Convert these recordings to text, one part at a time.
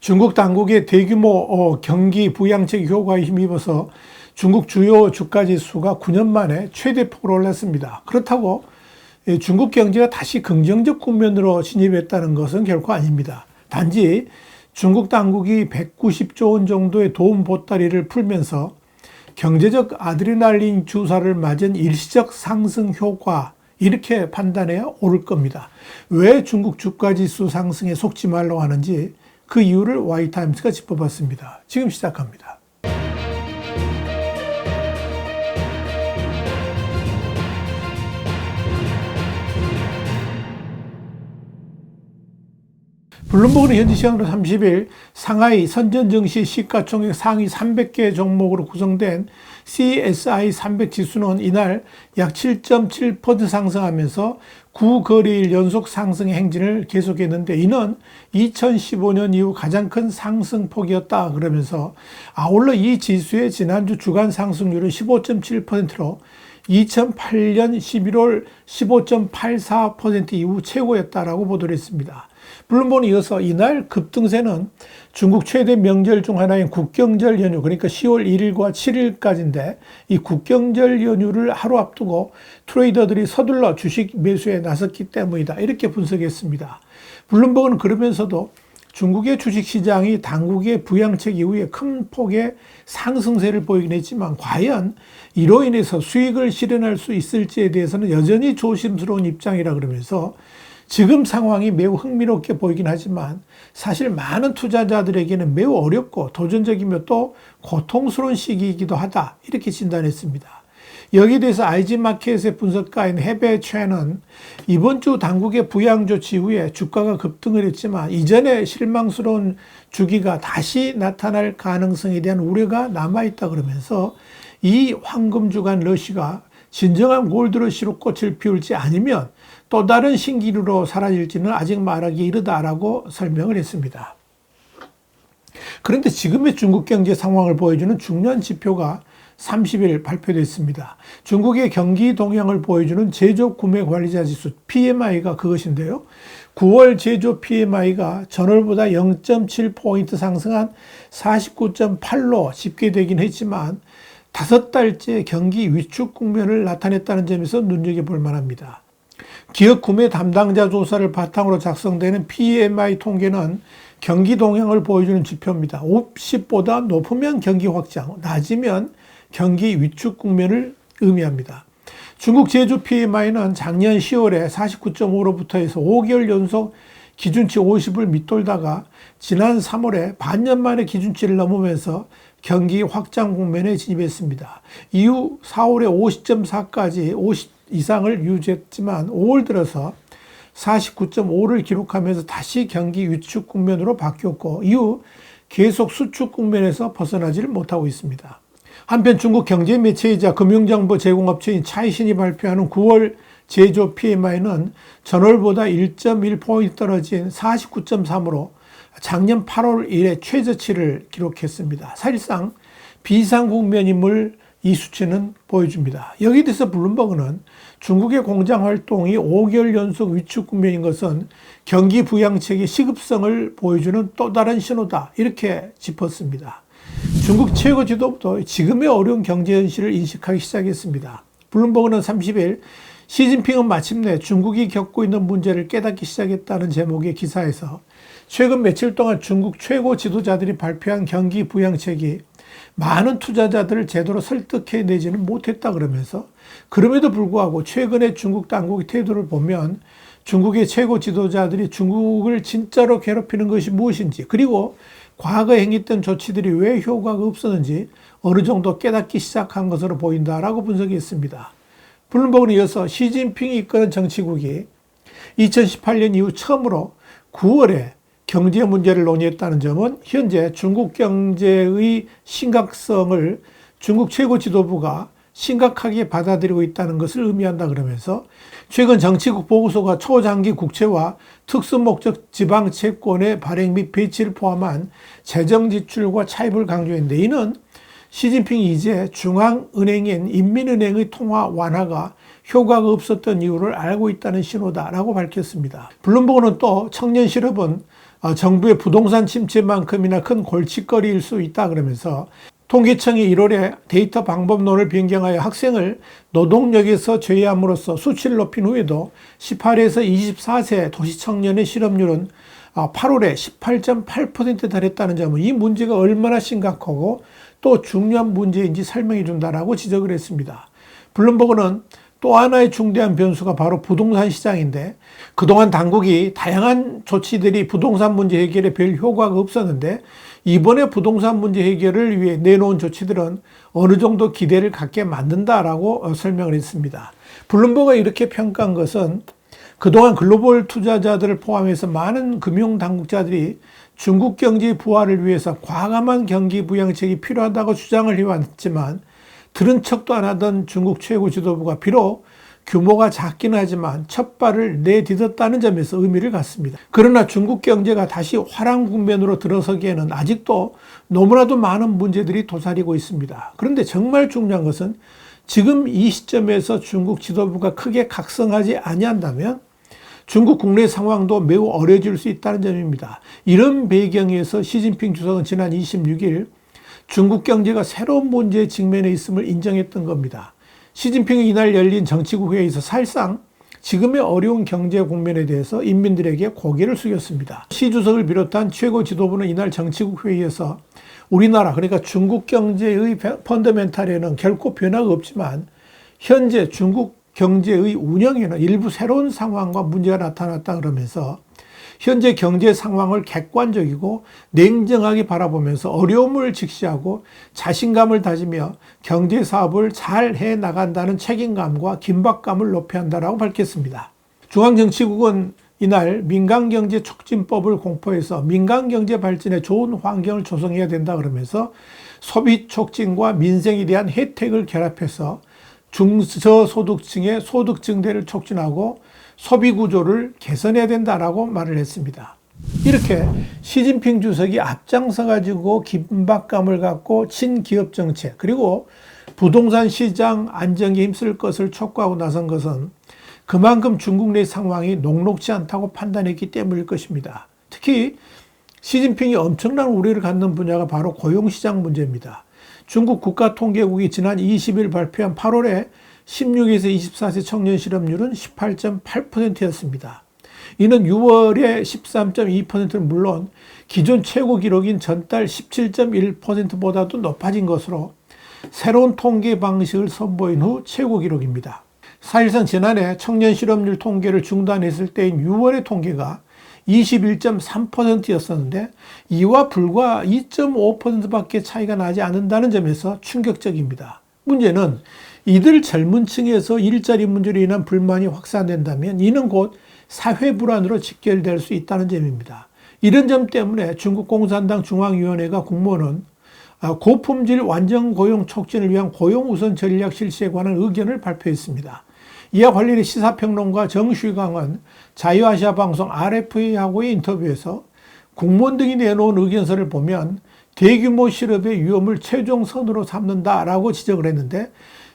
중국 당국의 대규모 경기 부양책 효과에 힘입어서 중국 주요 주가지수가 9년 만에 최대폭으로 올랐습니다. 그렇다고 중국 경제가 다시 긍정적 국면으로 진입했다는 것은 결코 아닙니다. 단지 중국 당국이 190조 원 정도의 도움 보따리를 풀면서 경제적 아드레날린 주사를 맞은 일시적 상승 효과, 이렇게 판단해야 옳을 겁니다. 왜 중국 주가지수 상승에 속지 말라고 하는지 그 이유를 Y타임스가 짚어봤습니다. 지금 시작합니다. 블룸버그는 현지 시간으로 30일 상하이 선전증시 시가총액 상위 300개 종목으로 구성된 CSI 300 지수는 이날 약 7.7% 상승하면서 9거래일 연속 상승의 행진을 계속했는데, 이는 2015년 이후 가장 큰 상승폭이었다 그러면서 아울러 이 지수의 지난주 주간 상승률은 15.7%로 2008년 11월 15.84% 이후 최고였다라고 보도를 했습니다. 블룸버그는 이어서 이날 급등세는 중국 최대 명절 중 하나인 국경절 연휴, 그러니까 10월 1일과 7일까지인데 이 국경절 연휴를 하루 앞두고 트레이더들이 서둘러 주식 매수에 나섰기 때문이다, 이렇게 분석했습니다. 블룸버그는 그러면서도 중국의 주식시장이 당국의 부양책 이후에 큰 폭의 상승세를 보이긴 했지만 과연 이로 인해서 수익을 실현할 수 있을지에 대해서는 여전히 조심스러운 입장이라 그러면서 지금 상황이 매우 흥미롭게 보이긴 하지만 사실 많은 투자자들에게는 매우 어렵고 도전적이며 또 고통스러운 시기이기도 하다, 이렇게 진단했습니다. 여기에 대해서 IG마켓의 분석가인 해베 최는 이번 주 당국의 부양 조치 이후에 주가가 급등을 했지만 이전의 실망스러운 주기가 다시 나타날 가능성에 대한 우려가 남아있다 그러면서 이 황금 주간 러시가 진정한 골드러시로 꽃을 피울지 아니면 또 다른 신기루로 사라질지는 아직 말하기 이르다라고 설명을 했습니다. 그런데 지금의 중국 경제 상황을 보여주는 중요한 지표가 30일 발표됐습니다. 중국의 경기 동향을 보여주는 제조 구매 관리자 지수 PMI가 그것인데요. 9월 제조 PMI가 전월보다 0.7포인트 상승한 49.8로 집계되긴 했지만 5달째 경기 위축 국면을 나타냈다는 점에서 눈여겨볼 만합니다. 기업 구매 담당자 조사를 바탕으로 작성되는 PMI 통계는 경기 동향을 보여주는 지표입니다. 50보다 높으면 경기 확장, 낮으면 경기 위축 국면을 의미합니다. 중국 제조 PMI는 작년 10월에 49.5로부터 해서 5개월 연속 기준치 50을 밑돌다가 지난 3월에 반년 만에 기준치를 넘으면서 경기 확장 국면에 진입했습니다. 이후 4월에 50.4까지 50 이상을 유지했지만 5월 들어서 49.5를 기록하면서 다시 경기 위축 국면으로 바뀌었고 이후 계속 수축 국면에서 벗어나지를 못하고 있습니다. 한편 중국 경제 매체이자 금융정보 제공업체인 차이신이 발표하는 9월 제조 PMI는 전월보다 1.1포인트 떨어진 49.3으로 작년 8월 이래 최저치를 기록했습니다. 사실상 비상 국면임을 이 수치는 보여줍니다. 여기에 대해서 블룸버그는 중국의 공장 활동이 5개월 연속 위축 국면인 것은 경기 부양책의 시급성을 보여주는 또 다른 신호다, 이렇게 짚었습니다. 중국 최고 지도부도 지금의 어려운 경제 현실을 인식하기 시작했습니다. 블룸버그는 30일 시진핑은 마침내 중국이 겪고 있는 문제를 깨닫기 시작했다는 제목의 기사에서 최근 며칠 동안 중국 최고 지도자들이 발표한 경기 부양책이 많은 투자자들을 제대로 설득해내지는 못했다 그러면서 그럼에도 불구하고 최근에 중국 당국의 태도를 보면 중국의 최고 지도자들이 중국을 진짜로 괴롭히는 것이 무엇인지, 그리고 과거에 행했던 조치들이 왜 효과가 없었는지 어느 정도 깨닫기 시작한 것으로 보인다라고 분석했습니다. 블룸버그는 이어서 시진핑이 이끄는 정치국이 2018년 이후 처음으로 9월에 경제 문제를 논의했다는 점은 현재 중국 경제의 심각성을 중국 최고 지도부가 심각하게 받아들이고 있다는 것을 의미한다 그러면서 최근 정치국 보고서가 초장기 국채와 특수목적 지방 채권의 발행 및 배치를 포함한 재정 지출과 차입을 강조했는데, 이는 시진핑이 이제 중앙은행인 인민은행의 통화 완화가 효과가 없었던 이유를 알고 있다는 신호다라고 밝혔습니다. 블룸버그는 또 청년 실업은 정부의 부동산 침체만큼이나 큰 골칫거리일 수 있다 그러면서 통계청이 1월에 데이터 방법론을 변경하여 학생을 노동력에서 제외함으로써 수치를 높인 후에도 18에서 24세 도시청년의 실업률은 8월에 18.8%에 달했다는 점은 이 문제가 얼마나 심각하고 또 중요한 문제인지 설명해 준다라고 지적을 했습니다. 블룸버그는 또 하나의 중대한 변수가 바로 부동산 시장인데 그동안 당국이 다양한 조치들이 부동산 문제 해결에 별 효과가 없었는데 이번에 부동산 문제 해결을 위해 내놓은 조치들은 어느 정도 기대를 갖게 만든다라고 설명을 했습니다. 블룸버그가 이렇게 평가한 것은 그동안 글로벌 투자자들을 포함해서 많은 금융당국자들이 중국 경제의 부활을 위해서 과감한 경기 부양책이 필요하다고 주장을 해왔지만 들은 척도 안 하던 중국 최고 지도부가 비록 규모가 작긴 하지만 첫 발을 내딛었다는 점에서 의미를 갖습니다. 그러나 중국 경제가 다시 화랑 국면으로 들어서기에는 아직도 너무나도 많은 문제들이 도사리고 있습니다. 그런데 정말 중요한 것은 지금 이 시점에서 중국 지도부가 크게 각성하지 아니한다면 중국 국내 상황도 매우 어려질 수 있다는 점입니다. 이런 배경에서 시진핑 주석은 지난 26일 중국 경제가 새로운 문제에 직면해 있음을 인정했던 겁니다. 시진핑이 이날 열린 정치국 회의에서 사실상 지금의 어려운 경제 국면에 대해서 인민들에게 고개를 숙였습니다. 시 주석을 비롯한 최고 지도부는 이날 정치국 회의에서 우리나라 그러니까 중국 경제의 펀더멘탈에는 결코 변화가 없지만 현재 중국 경제의 운영에는 일부 새로운 상황과 문제가 나타났다 그러면서 현재 경제 상황을 객관적이고 냉정하게 바라보면서 어려움을 직시하고 자신감을 다지며 경제 사업을 잘 해나간다는 책임감과 긴박감을 높여야 한다고 밝혔습니다. 중앙정치국은 이날 민간경제촉진법을 공포해서 민간경제 발전에 좋은 환경을 조성해야 된다 그러면서 소비 촉진과 민생에 대한 혜택을 결합해서 중저소득층의 소득 증대를 촉진하고 소비 구조를 개선해야 된다라고 말을 했습니다. 이렇게 시진핑 주석이 앞장서 가지고 긴박감을 갖고 친기업 정책 그리고 부동산 시장 안정에 힘쓸 것을 촉구하고 나선 것은 그만큼 중국 내 상황이 녹록지 않다고 판단했기 때문일 것입니다. 특히 시진핑이 엄청난 우려를 갖는 분야가 바로 고용시장 문제입니다. 중국 국가통계국이 지난 20일 발표한 8월에 16에서 24세 청년 실업률은 18.8%였습니다. 이는 6월에 13.2%는 물론 기존 최고 기록인 전달 17.1%보다도 높아진 것으로 새로운 통계 방식을 선보인 후 최고 기록입니다. 사실상 지난해 청년 실업률 통계를 중단했을 때인 6월의 통계가 21.3%였었는데 이와 불과 2.5%밖에 차이가 나지 않는다는 점에서 충격적입니다. 문제는 이들 젊은 층에서 일자리 문제로 인한 불만이 확산된다면 이는 곧 사회 불안으로 직결될 수 있다는 점입니다. 이런 점 때문에 중국 공산당 중앙위원회가 공모는 고품질 완전 고용 촉진을 위한 고용 우선 전략 실시에 관한 의견을 발표했습니다. 이와 관련해 시사평론가 정슈강은 자유아시아 방송 RFA하고의 인터뷰에서 공무원 등이 내놓은 의견서를 보면 대규모 실업의 위험을 최종 선으로 삼는다라고 지적을 했는데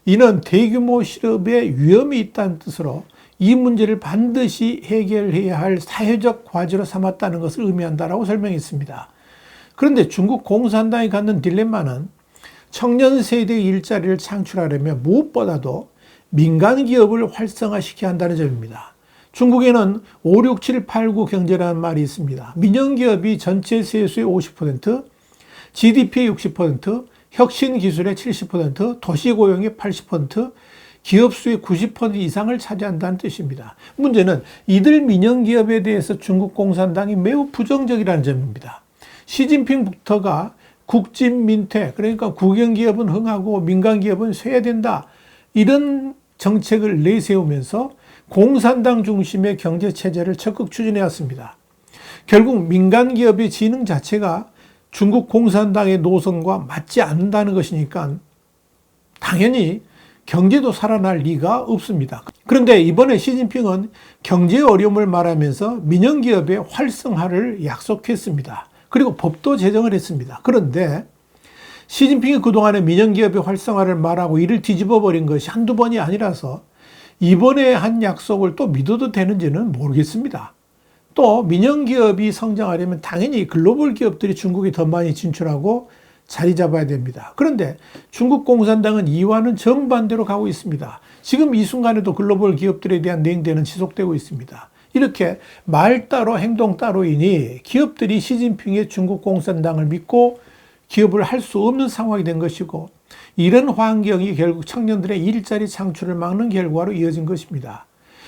이는 대규모 실업의 위험이 있다는 뜻으로 이 문제를 반드시 해결해야 할 사회적 과제로 삼았다는 것을 의미한다라고 설명했습니다. 그런데 중국 공산당이 갖는 딜레마는 청년 세대의 일자리를 창출하려면 무엇보다도 민간 기업을 활성화시켜야 한다는 점입니다. 중국에는 5, 6, 7, 8, 9 경제라는 말이 있습니다. 민영 기업이 전체 세수의 50%, GDP의 60%, 혁신 기술의 70%, 도시 고용의 80%, 기업 수의 90% 이상을 차지한다는 뜻입니다. 문제는 이들 민영 기업에 대해서 중국 공산당이 매우 부정적이라는 점입니다. 시진핑부터가 국진민퇴, 그러니까 국영기업은 흥하고 민간기업은 쇠해된다. 이런 정책을 내세우면서 공산당 중심의 경제체제를 적극 추진해왔습니다. 결국 민간기업의 지능 자체가 중국 공산당의 노선과 맞지 않는다는 것이니까 당연히 경제도 살아날 리가 없습니다. 그런데 이번에 시진핑은 경제 어려움을 말하면서 민영기업의 활성화를 약속했습니다. 그리고 법도 제정을 했습니다. 그런데 시진핑이 그동안에 민영기업의 활성화를 말하고 이를 뒤집어 버린 것이 한두 번이 아니라서 이번에 한 약속을 또 믿어도 되는지는 모르겠습니다. 또 민영기업이 성장하려면 당연히 글로벌 기업들이 중국에 더 많이 진출하고 자리 잡아야 됩니다. 그런데 중국 공산당은 이와는 정반대로 가고 있습니다. 지금 이 순간에도 글로벌 기업들에 대한 냉대는 지속되고 있습니다. 이렇게 말 따로 행동 따로이니 기업들이 시진핑의 중국 공산당을 믿고 기업을 할 수 없는 상황이 된 것이고, 이런 환경이 결국 청년들의 일자리 창출을 막는 결과로 이어진 것입니다.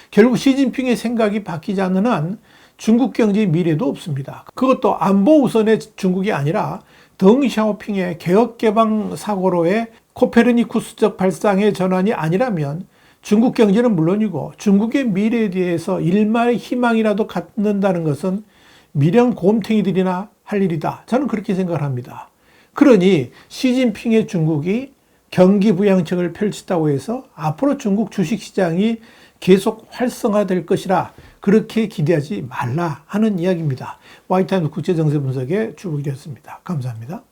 결국 시진핑의 생각이 바뀌지 않는 한 중국 경제의 미래도 없습니다. 그것도 안보 우선의 중국이 아니라 덩샤오핑의 개혁개방 사고로의 코페르니쿠스적 발상의 전환이 아니라면 중국 경제는 물론이고 중국의 미래에 대해서 일말의 희망이라도 갖는다는 것은 미련 곰탱이들이나 할 일이다. 저는 그렇게 생각을 합니다. 그러니 시진핑의 중국이 경기 부양책을 펼쳤다고 해서 앞으로 중국 주식시장이 계속 활성화될 것이라 그렇게 기대하지 말라 하는 이야기입니다. 와이타임스 국제정세 분석의 주북이었습니다. 감사합니다.